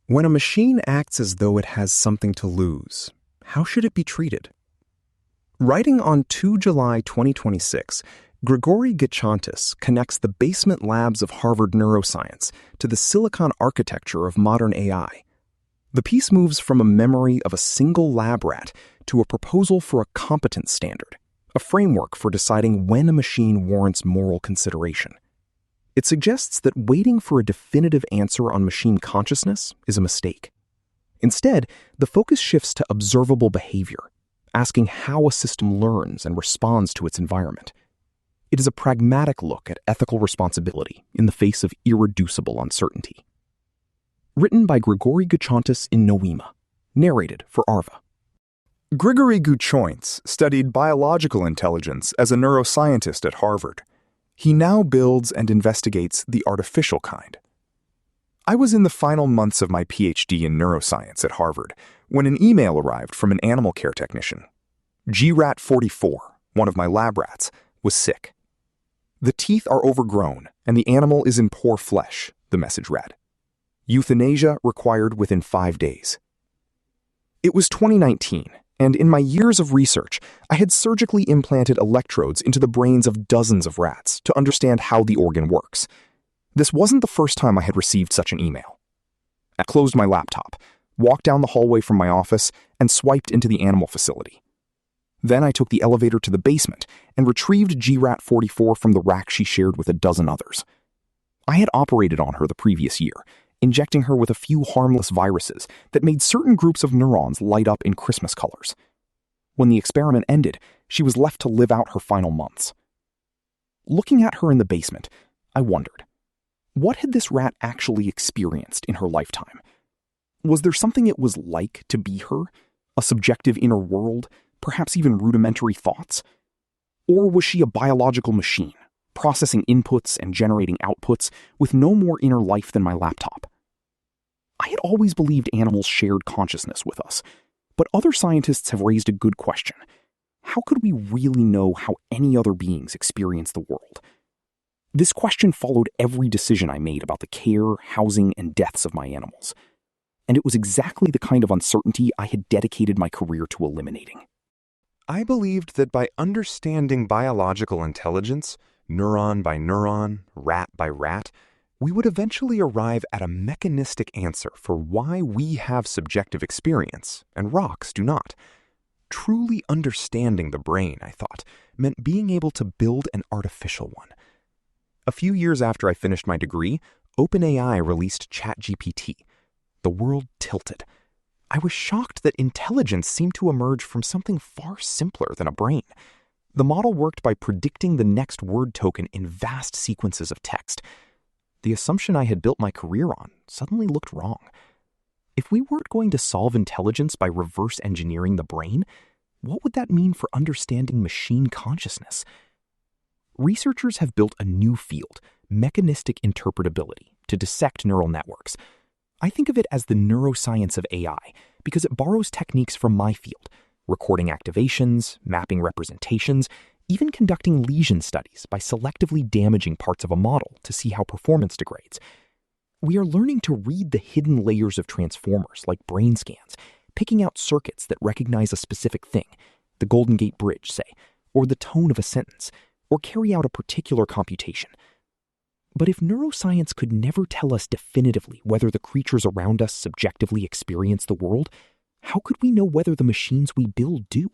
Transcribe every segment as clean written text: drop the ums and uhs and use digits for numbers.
When a machine acts as though it has something to lose, how should it be treated? Writing on 2 July 2026, Grigori Guitchounts connects the basement labs of Harvard neuroscience to the silicon architecture of modern AI. The piece moves from a memory of a single lab rat to a proposal for a competence standard, a framework for deciding when a machine warrants moral consideration. It suggests that waiting for a definitive answer on machine consciousness is a mistake. Instead, the focus shifts to observable behavior, asking how a system learns and responds to its environment. It is a pragmatic look at ethical responsibility in the face of irreducible uncertainty. Written by Grigori Guitchounts in Noema, narrated for Arva. Grigori Guitchounts studied biological intelligence as a neuroscientist at Harvard. He now builds and investigates the artificial kind. I was in the final months of my PhD in neuroscience at Harvard when an email arrived from an animal care technician. GRAT 44, one of my lab rats, was sick. The teeth are overgrown and the animal is in poor flesh, the message read. Euthanasia required within 5 days. It was 2019, and in my years of research, I had surgically implanted electrodes into the brains of dozens of rats to understand how the organ works. This wasn't the first time I had received such an email. I closed my laptop, walked down the hallway from my office, and swiped into the animal facility. Then I took the elevator to the basement and retrieved GRAT 44 from the rack she shared with a dozen others. I had operated on her the previous year, injecting her with a few harmless viruses that made certain groups of neurons light up in Christmas colors. When the experiment ended, she was left to live out her final months. Looking at her in the basement, I wondered, what had this rat actually experienced in her lifetime? Was there something it was like to be her? A subjective inner world? Perhaps even rudimentary thoughts? Or was she a biological machine, processing inputs and generating outputs with no more inner life than my laptop? I had always believed animals shared consciousness with us, but other scientists have raised a good question. How could we really know how any other beings experience the world? This question followed every decision I made about the care, housing, and deaths of my animals. And it was exactly the kind of uncertainty I had dedicated my career to eliminating. I believed that by understanding biological intelligence, neuron by neuron, rat by rat, we would eventually arrive at a mechanistic answer for why we have subjective experience and rocks do not. Truly understanding the brain, I thought, meant being able to build an artificial one. A few years after I finished my degree, OpenAI released ChatGPT. The world tilted. I was shocked that intelligence seemed to emerge from something far simpler than a brain. The model worked by predicting the next word token in vast sequences of text. The assumption I had built my career on suddenly looked wrong. If we weren't going to solve intelligence by reverse engineering the brain, what would that mean for understanding machine consciousness? Researchers have built a new field, mechanistic interpretability, to dissect neural networks. I think of it as the neuroscience of AI because it borrows techniques from my field, recording activations, mapping representations, even conducting lesion studies by selectively damaging parts of a model to see how performance degrades. We are learning to read the hidden layers of transformers like brain scans, picking out circuits that recognize a specific thing, the Golden Gate Bridge, say, or the tone of a sentence, or carry out a particular computation. But if neuroscience could never tell us definitively whether the creatures around us subjectively experience the world, how could we know whether the machines we build do?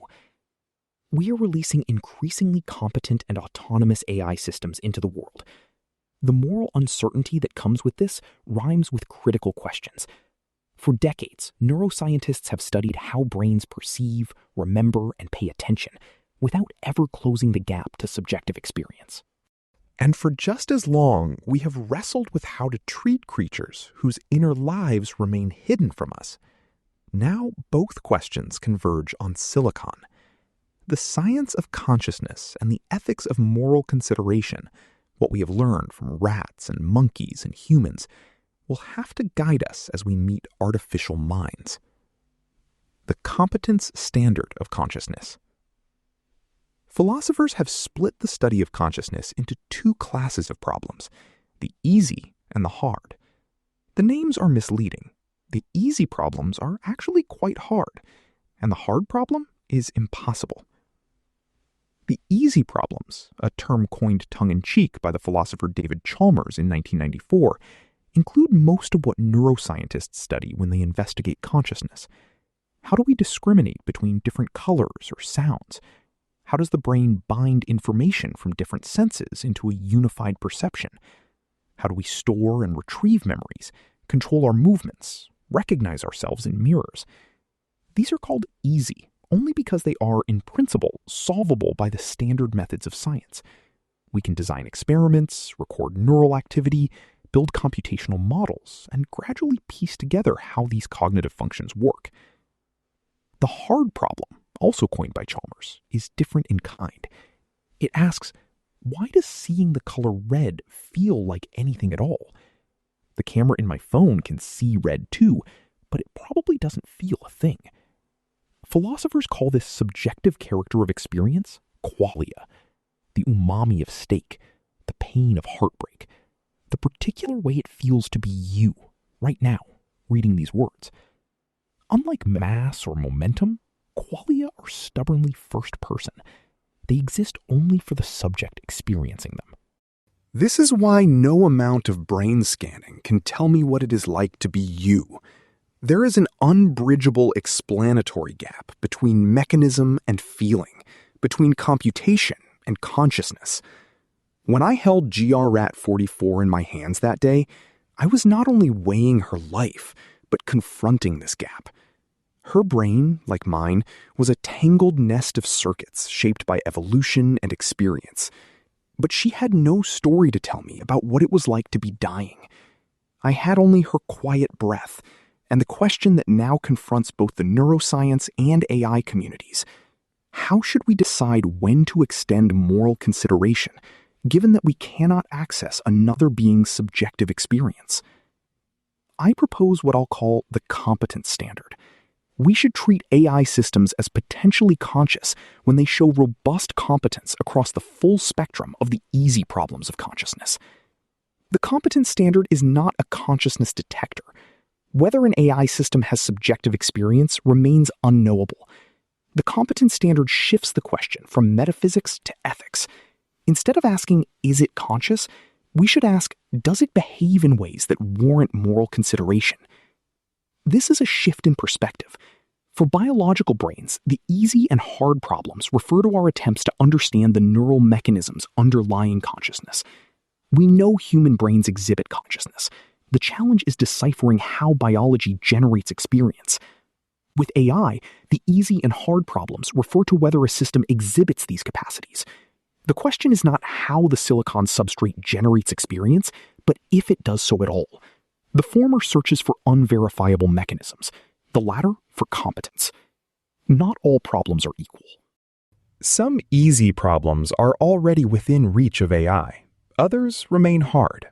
We are releasing increasingly competent and autonomous AI systems into the world. The moral uncertainty that comes with this rhymes with critical questions. For decades, neuroscientists have studied how brains perceive, remember, and pay attention without ever closing the gap to subjective experience. And for just as long, we have wrestled with how to treat creatures whose inner lives remain hidden from us. Now both questions converge on silicon. The science of consciousness and the ethics of moral consideration, what we have learned from rats and monkeys and humans, will have to guide us as we meet artificial minds. The competence standard of consciousness. Philosophers have split the study of consciousness into two classes of problems, the easy and the hard. The names are misleading. The easy problems are actually quite hard, and the hard problem is impossible. The easy problems, a term coined tongue-in-cheek by the philosopher David Chalmers in 1994, include most of what neuroscientists study when they investigate consciousness. How do we discriminate between different colors or sounds? How does the brain bind information from different senses into a unified perception? How do we store and retrieve memories, control our movements, recognize ourselves in mirrors? These are called easy only because they are, in principle, solvable by the standard methods of science. We can design experiments, record neural activity, build computational models, and gradually piece together how these cognitive functions work. The hard problem, also coined by Chalmers, is different in kind. It asks, why does seeing the color red feel like anything at all? The camera in my phone can see red too, but it probably doesn't feel a thing. Philosophers call this subjective character of experience qualia, the umami of steak, the pain of heartbreak, the particular way it feels to be you, right now, reading these words. Unlike mass or momentum, qualia are stubbornly first person. They exist only for the subject experiencing them. This is why no amount of brain scanning can tell me what it is like to be you. There is an unbridgeable explanatory gap between mechanism and feeling, between computation and consciousness. When I held GRAT 44 in my hands that day, I was not only weighing her life, but confronting this gap. Her brain, like mine, was a tangled nest of circuits shaped by evolution and experience. But she had no story to tell me about what it was like to be dying. I had only her quiet breath, and the question that now confronts both the neuroscience and AI communities. How should we decide when to extend moral consideration, given that we cannot access another being's subjective experience? I propose what I'll call the competence standard. We should treat AI systems as potentially conscious when they show robust competence across the full spectrum of the easy problems of consciousness. The competence standard is not a consciousness detector. Whether an AI system has subjective experience remains unknowable. The competence standard shifts the question from metaphysics to ethics. Instead of asking, is it conscious? We should ask, does it behave in ways that warrant moral consideration? This is a shift in perspective. For biological brains, the easy and hard problems refer to our attempts to understand the neural mechanisms underlying consciousness. We know human brains exhibit consciousness. The challenge is deciphering how biology generates experience. With AI, the easy and hard problems refer to whether a system exhibits these capacities. The question is not how the silicon substrate generates experience, but if it does so at all. The former searches for unverifiable mechanisms, the latter for competence. Not all problems are equal. Some easy problems are already within reach of AI. Others remain hard.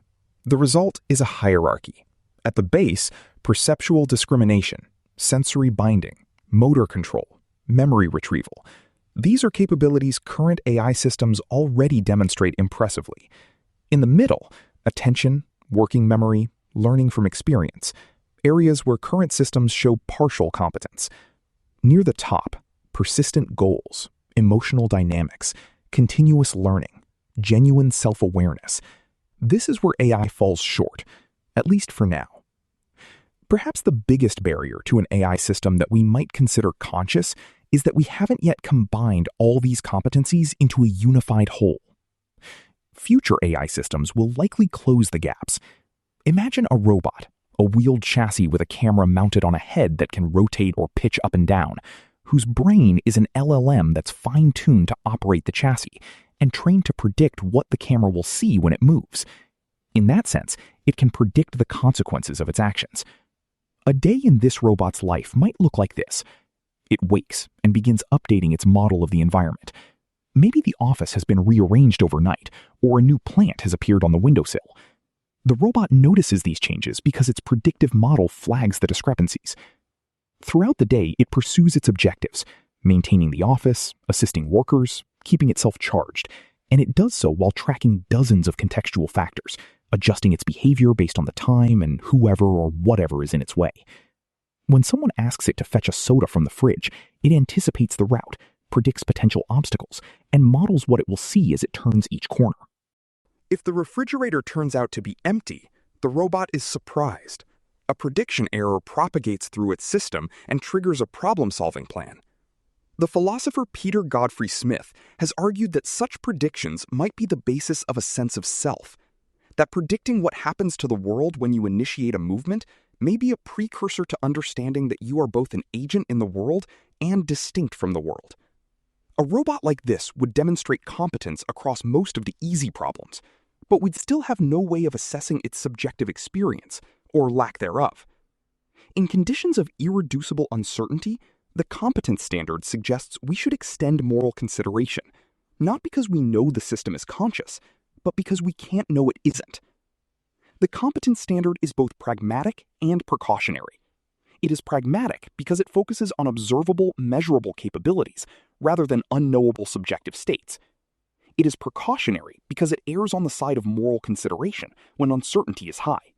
The result is a hierarchy. At the base, perceptual discrimination, sensory binding, motor control, memory retrieval. These are capabilities current AI systems already demonstrate impressively. In the middle, attention, working memory, learning from experience, areas where current systems show partial competence. Near the top, persistent goals, emotional dynamics, continuous learning, genuine self-awareness. This is where AI falls short, at least for now. Perhaps the biggest barrier to an AI system that we might consider conscious is that we haven't yet combined all these competencies into a unified whole. Future AI systems will likely close the gaps. Imagine a robot, a wheeled chassis with a camera mounted on a head that can rotate or pitch up and down, whose brain is an LLM that's fine-tuned to operate the chassis and trained to predict what the camera will see when it moves. In that sense, it can predict the consequences of its actions. A day in this robot's life might look like this. It wakes and begins updating its model of the environment. Maybe the office has been rearranged overnight, or a new plant has appeared on the windowsill. The robot notices these changes because its predictive model flags the discrepancies. Throughout the day, it pursues its objectives, maintaining the office, assisting workers, keeping itself charged, and it does so while tracking dozens of contextual factors, adjusting its behavior based on the time and whoever or whatever is in its way. When someone asks it to fetch a soda from the fridge, it anticipates the route, predicts potential obstacles, and models what it will see as it turns each corner. If the refrigerator turns out to be empty, the robot is surprised. A prediction error propagates through its system and triggers a problem-solving plan. The philosopher Peter Godfrey Smith has argued that such predictions might be the basis of a sense of self, that predicting what happens to the world when you initiate a movement may be a precursor to understanding that you are both an agent in the world and distinct from the world. A robot like this would demonstrate competence across most of the easy problems, but we'd still have no way of assessing its subjective experience, or lack thereof. In conditions of irreducible uncertainty, the competence standard suggests we should extend moral consideration, not because we know the system is conscious, but because we can't know it isn't. The competence standard is both pragmatic and precautionary. It is pragmatic because it focuses on observable, measurable capabilities rather than unknowable subjective states. It is precautionary because it errs on the side of moral consideration when uncertainty is high.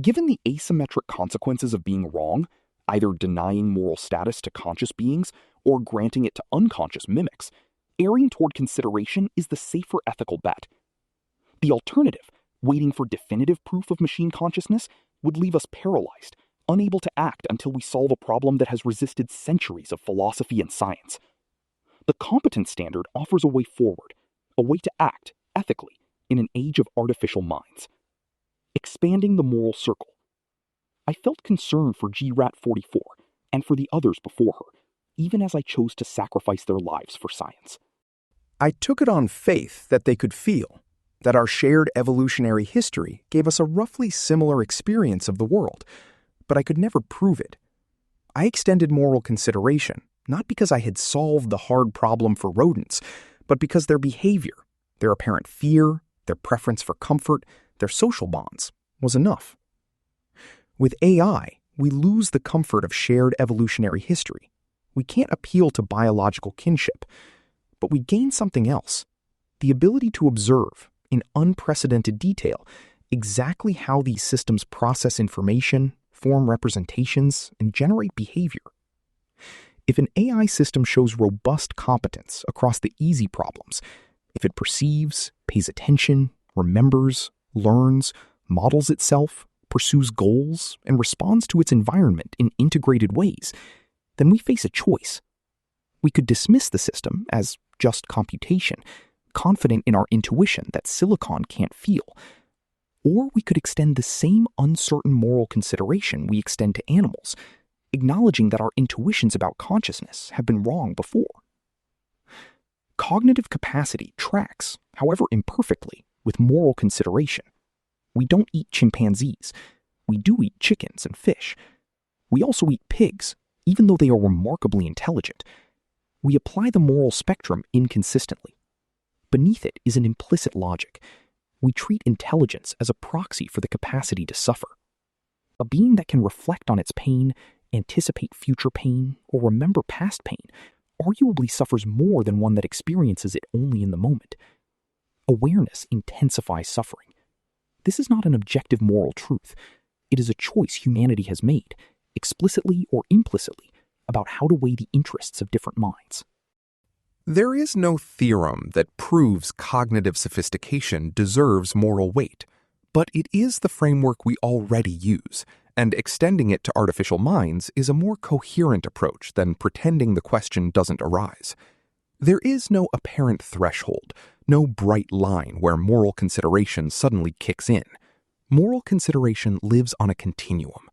Given the asymmetric consequences of being wrong, either denying moral status to conscious beings or granting it to unconscious mimics, erring toward consideration is the safer ethical bet. The alternative, waiting for definitive proof of machine consciousness, would leave us paralyzed, unable to act until we solve a problem that has resisted centuries of philosophy and science. The competence standard offers a way forward, a way to act ethically in an age of artificial minds. Expanding the moral circle. I felt concern for GRAT-44 and for the others before her, even as I chose to sacrifice their lives for science. I took it on faith that they could feel, that our shared evolutionary history gave us a roughly similar experience of the world, but I could never prove it. I extended moral consideration, not because I had solved the hard problem for rodents, but because their behavior, their apparent fear, their preference for comfort, their social bonds, was enough. With AI, we lose the comfort of shared evolutionary history. We can't appeal to biological kinship, but we gain something else: the ability to observe, in unprecedented detail, exactly how these systems process information, form representations, and generate behavior. If an AI system shows robust competence across the easy problems, if it perceives, pays attention, remembers, learns, models itself, pursues goals, and responds to its environment in integrated ways, then we face a choice. We could dismiss the system as just computation, confident in our intuition that silicon can't feel. Or we could extend the same uncertain moral consideration we extend to animals, acknowledging that our intuitions about consciousness have been wrong before. Cognitive capacity tracks, however imperfectly, with moral consideration. We don't eat chimpanzees. We do eat chickens and fish. We also eat pigs, even though they are remarkably intelligent. We apply the moral spectrum inconsistently. Beneath it is an implicit logic. We treat intelligence as a proxy for the capacity to suffer. A being that can reflect on its pain, anticipate future pain, or remember past pain arguably suffers more than one that experiences it only in the moment. Awareness intensifies suffering. This is not an objective moral truth. It is a choice humanity has made, explicitly or implicitly, about how to weigh the interests of different minds. There is no theorem that proves cognitive sophistication deserves moral weight, but it is the framework we already use, and extending it to artificial minds is a more coherent approach than pretending the question doesn't arise. There is no apparent threshold, no bright line where moral consideration suddenly kicks in. Moral consideration lives on a continuum.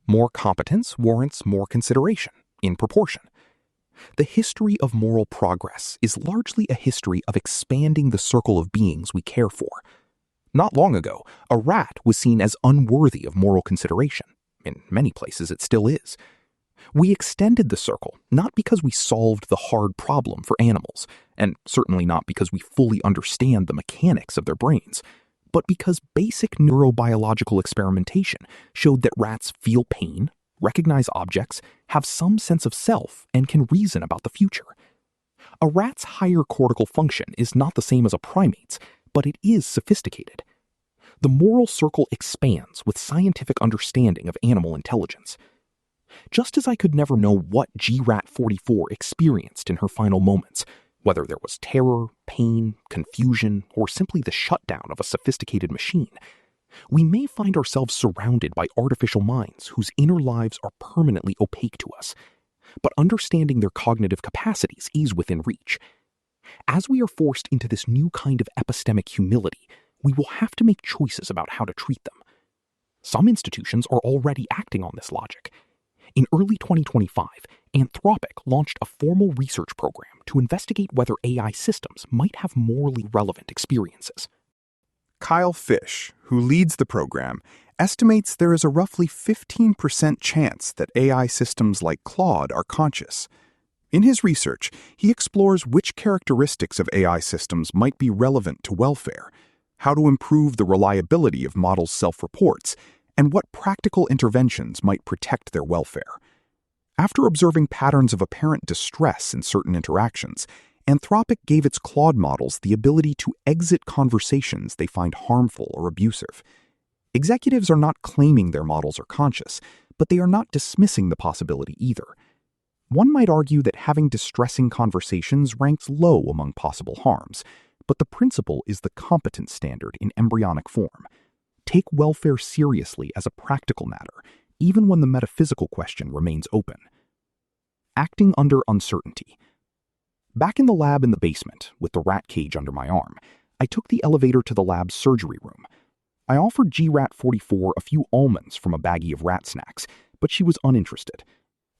More competence warrants more consideration, in proportion. The history of moral progress is largely a history of expanding the circle of beings we care for. Not long ago, a rat was seen as unworthy of moral consideration. In many places, it still is. We extended the circle not because we solved the hard problem for animals, and certainly not because we fully understand the mechanics of their brains, but because basic neurobiological experimentation showed that rats feel pain, recognize objects, have some sense of self, and can reason about the future. A rat's higher cortical function is not the same as a primate's, but it is sophisticated. The moral circle expands with scientific understanding of animal intelligence. Just as I could never know what GRAT-44 experienced in her final moments, whether there was terror, pain, confusion, or simply the shutdown of a sophisticated machine, we may find ourselves surrounded by artificial minds whose inner lives are permanently opaque to us. But understanding their cognitive capacities is within reach. As we are forced into this new kind of epistemic humility, we will have to make choices about how to treat them. Some institutions are already acting on this logic. In early 2025, Anthropic launched a formal research program to investigate whether AI systems might have morally relevant experiences. Kyle Fish, who leads the program, estimates there is a roughly 15% chance that AI systems like Claude are conscious. In his research, he explores which characteristics of AI systems might be relevant to welfare, how to improve the reliability of models' self-reports, and what practical interventions might protect their welfare. After observing patterns of apparent distress in certain interactions, Anthropic gave its Claude models the ability to exit conversations they find harmful or abusive. Executives are not claiming their models are conscious, but they are not dismissing the possibility either. One might argue that having distressing conversations ranks low among possible harms, but the principle is the competence standard in embryonic form. Take welfare seriously as a practical matter, even when the metaphysical question remains open. Acting under uncertainty. Back in the lab in the basement, with the rat cage under my arm, I took the elevator to the lab's surgery room. I offered GRAT-44 a few almonds from a baggie of rat snacks, but she was uninterested.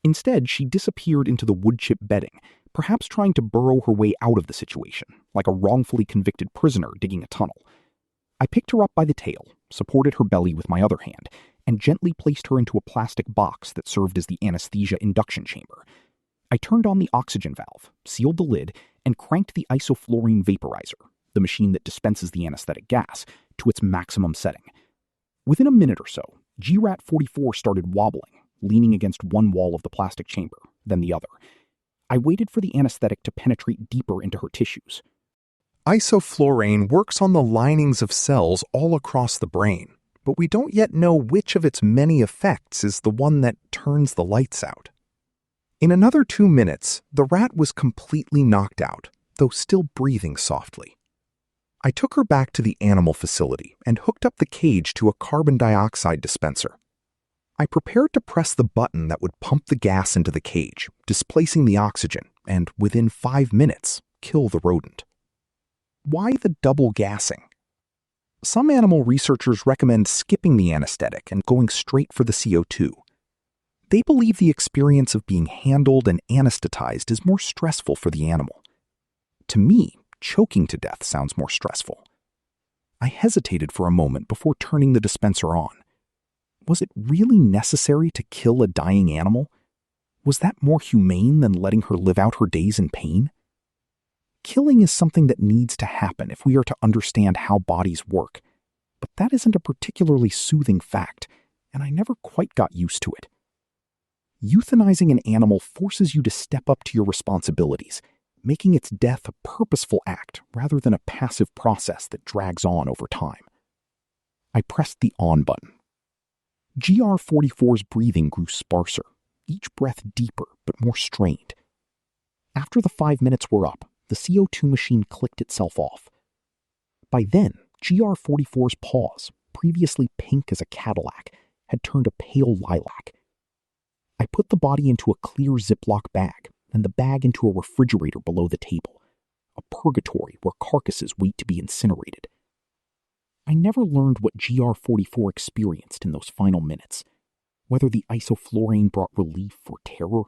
Instead, she disappeared into the wood chip bedding, perhaps trying to burrow her way out of the situation, like a wrongfully convicted prisoner digging a tunnel. I picked her up by the tail, supported her belly with my other hand, and gently placed her into a plastic box that served as the anesthesia induction chamber. I turned on the oxygen valve, sealed the lid, and cranked the isoflurane vaporizer, the machine that dispenses the anesthetic gas, to its maximum setting. Within a minute or so, GRAT-44 started wobbling, leaning against one wall of the plastic chamber, then the other. I waited for the anesthetic to penetrate deeper into her tissues. Isoflurane works on the linings of cells all across the brain, but we don't yet know which of its many effects is the one that turns the lights out. In another 2 minutes, the rat was completely knocked out, though still breathing softly. I took her back to the animal facility and hooked up the cage to a carbon dioxide dispenser. I prepared to press the button that would pump the gas into the cage, displacing the oxygen, and within 5 minutes, kill the rodent. Why the double gassing? Some animal researchers recommend skipping the anesthetic and going straight for the CO2. They believe the experience of being handled and anesthetized is more stressful for the animal. To me, choking to death sounds more stressful. I hesitated for a moment before turning the dispenser on. Was it really necessary to kill a dying animal? Was that more humane than letting her live out her days in pain? Killing is something that needs to happen if we are to understand how bodies work, but that isn't a particularly soothing fact, and I never quite got used to it. Euthanizing an animal forces you to step up to your responsibilities, making its death a purposeful act rather than a passive process that drags on over time. I pressed the on button. GR-44's breathing grew sparser, each breath deeper but more strained. After the 5 minutes were up, the CO2 machine clicked itself off. By then, GR-44's paws, previously pink as a Cadillac, had turned a pale lilac. I put the body into a clear Ziploc bag and the bag into a refrigerator below the table, a purgatory where carcasses wait to be incinerated. I never learned what GR-44 experienced in those final minutes, whether the isoflurane brought relief or terror,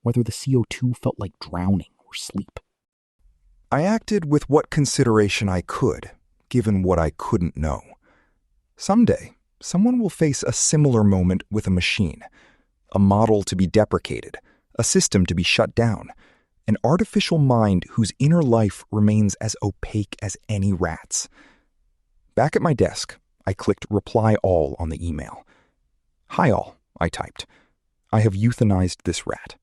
whether the CO2 felt like drowning or sleep. I acted with what consideration I could, given what I couldn't know. Someday, someone will face a similar moment with a machine, a model to be deprecated, a system to be shut down, an artificial mind whose inner life remains as opaque as any rat's. Back at my desk, I clicked Reply All on the email. Hi all, I typed. I have euthanized this rat.